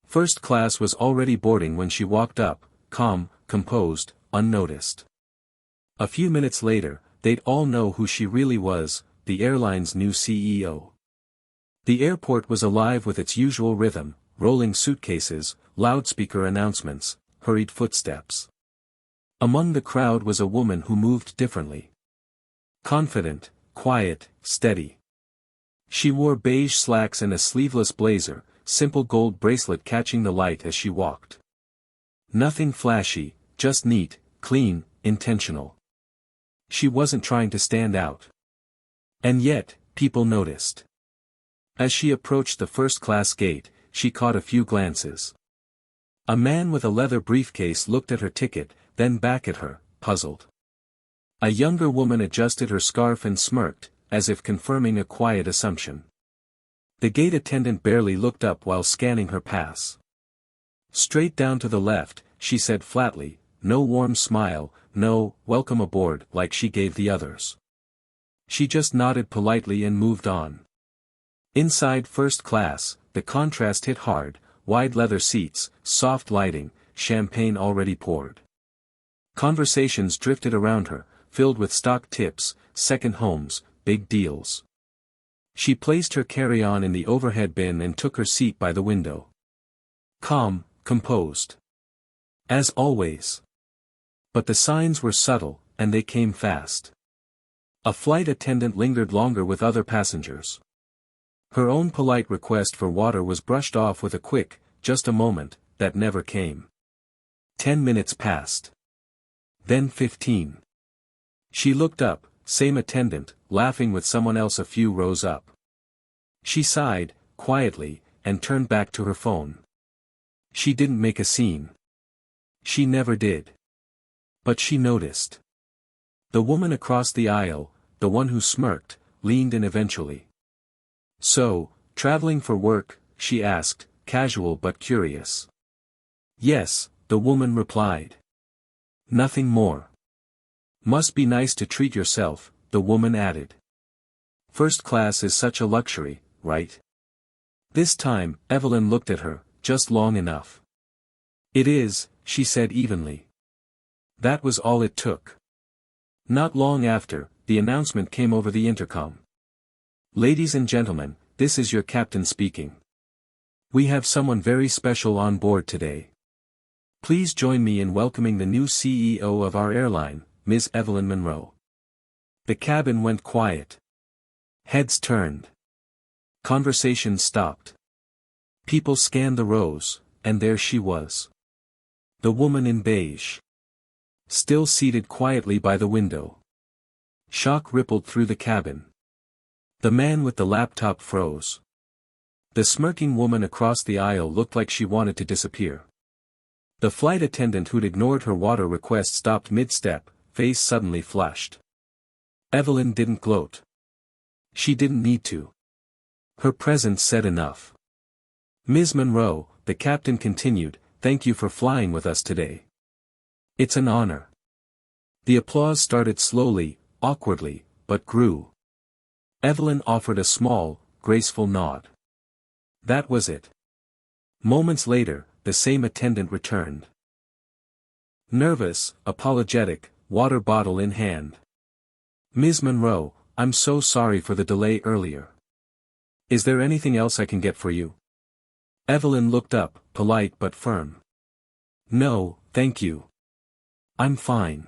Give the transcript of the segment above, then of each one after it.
First class was already boarding when she walked up, calm, composed, unnoticed. A few minutes later, they'd all know who she really was, the airline's new CEO. The airport was alive with its usual rhythm, rolling suitcases, loudspeaker announcements, hurried footsteps. Among the crowd was a woman who moved differently. Confident, quiet, steady. She wore beige slacks and a sleeveless blazer, simple gold bracelet catching the light as she walked. Nothing flashy, just neat, clean, intentional. She wasn't trying to stand out. And yet, people noticed. As she approached the first-class gate, she caught a few glances. A man with a leather briefcase looked at her ticket, then back at her, puzzled. A younger woman adjusted her scarf and smirked, as if confirming a quiet assumption. The gate attendant barely looked up while scanning her pass. Straight down to the left, she said flatly, no warm smile, no welcome aboard like she gave the others. She just nodded politely and moved on. Inside first class, the contrast hit hard, wide leather seats, soft lighting, champagne already poured. Conversations drifted around her, filled with stock tips, second homes, big deals. She placed her carry-on in the overhead bin and took her seat by the window. Calm, composed. As always. But the signs were subtle, and they came fast. A flight attendant lingered longer with other passengers. Her own polite request for water was brushed off with a quick, just a moment, that never came. 10 minutes passed. Then 15. She looked up, same attendant, laughing with someone else a few rows up. She sighed, quietly, and turned back to her phone. She didn't make a scene. She never did. But she noticed. The woman across the aisle, the one who smirked, leaned in eventually. So, traveling for work, she asked, casual but curious. Yes, the woman replied. Nothing more. Must be nice to treat yourself, the woman added. First class is such a luxury, right? This time, Evelyn looked at her, just long enough. It is, she said evenly. That was all it took. Not long after, the announcement came over the intercom. Ladies and gentlemen, this is your captain speaking. We have someone very special on board today. Please join me in welcoming the new CEO of our airline, Ms. Evelyn Monroe. The cabin went quiet. Heads turned. Conversations stopped. People scanned the rows, and there she was. The woman in beige. Still seated quietly by the window. Shock rippled through the cabin. The man with the laptop froze. The smirking woman across the aisle looked like she wanted to disappear. The flight attendant who'd ignored her water request stopped mid-step, face suddenly flushed. Evelyn didn't gloat. She didn't need to. Her presence said enough. Ms. Monroe, the captain continued, thank you for flying with us today. It's an honor. The applause started slowly, awkwardly, but grew. Evelyn offered a small, graceful nod. That was it. Moments later, the same attendant returned. Nervous, apologetic, water bottle in hand. Ms. Monroe, I'm so sorry for the delay earlier. Is there anything else I can get for you? Evelyn looked up, polite but firm. No, thank you. I'm fine.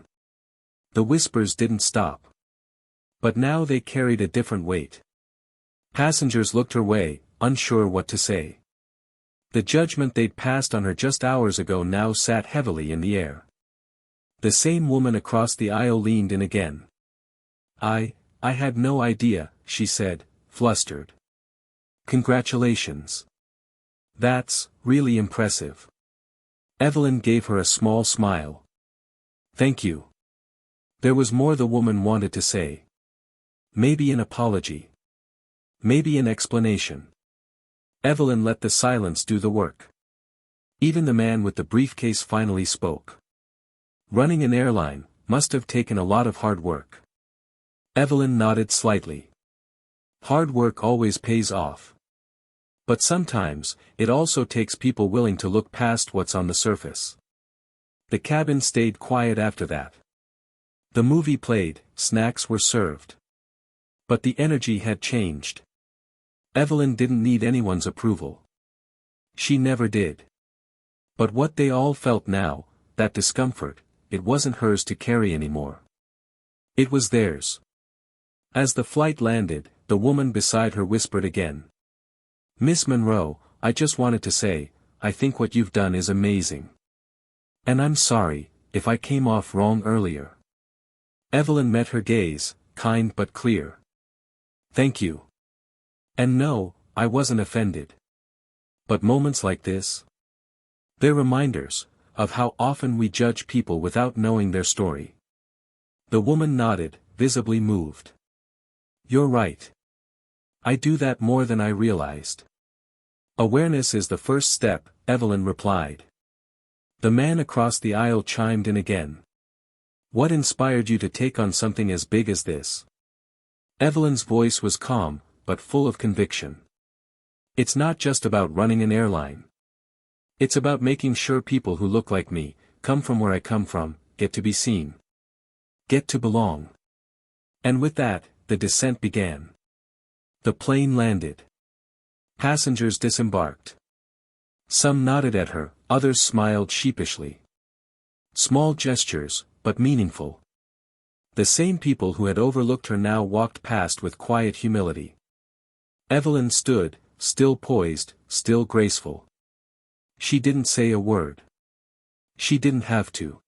The whispers didn't stop. But now they carried a different weight. Passengers looked her way, unsure what to say. The judgment they'd passed on her just hours ago now sat heavily in the air. The same woman across the aisle leaned in again. I had no idea, she said, flustered. Congratulations. That's really impressive. Evelyn gave her a small smile. Thank you. There was more the woman wanted to say. Maybe an apology. Maybe an explanation. Evelyn let the silence do the work. Even the man with the briefcase finally spoke. Running an airline must have taken a lot of hard work. Evelyn nodded slightly. Hard work always pays off. But sometimes, it also takes people willing to look past what's on the surface. The cabin stayed quiet after that. The movie played, snacks were served. But the energy had changed. Evelyn didn't need anyone's approval. She never did. But what they all felt now, that discomfort, it wasn't hers to carry anymore. It was theirs. As the flight landed, the woman beside her whispered again. "Miss Monroe, I just wanted to say, I think what you've done is amazing. And I'm sorry, if I came off wrong earlier." Evelyn met her gaze, kind but clear. "Thank you. And no, I wasn't offended. But moments like this? They're reminders, of how often we judge people without knowing their story." The woman nodded, visibly moved. "You're right. I do that more than I realized." "Awareness is the first step," Evelyn replied. The man across the aisle chimed in again. "What inspired you to take on something as big as this?" Evelyn's voice was calm, but full of conviction. "It's not just about running an airline. It's about making sure people who look like me, come from where I come from, get to be seen. Get to belong." And with that, the descent began. The plane landed. Passengers disembarked. Some nodded at her, others smiled sheepishly. Small gestures, but meaningful. The same people who had overlooked her now walked past with quiet humility. Evelyn stood, still poised, still graceful. She didn't say a word. She didn't have to.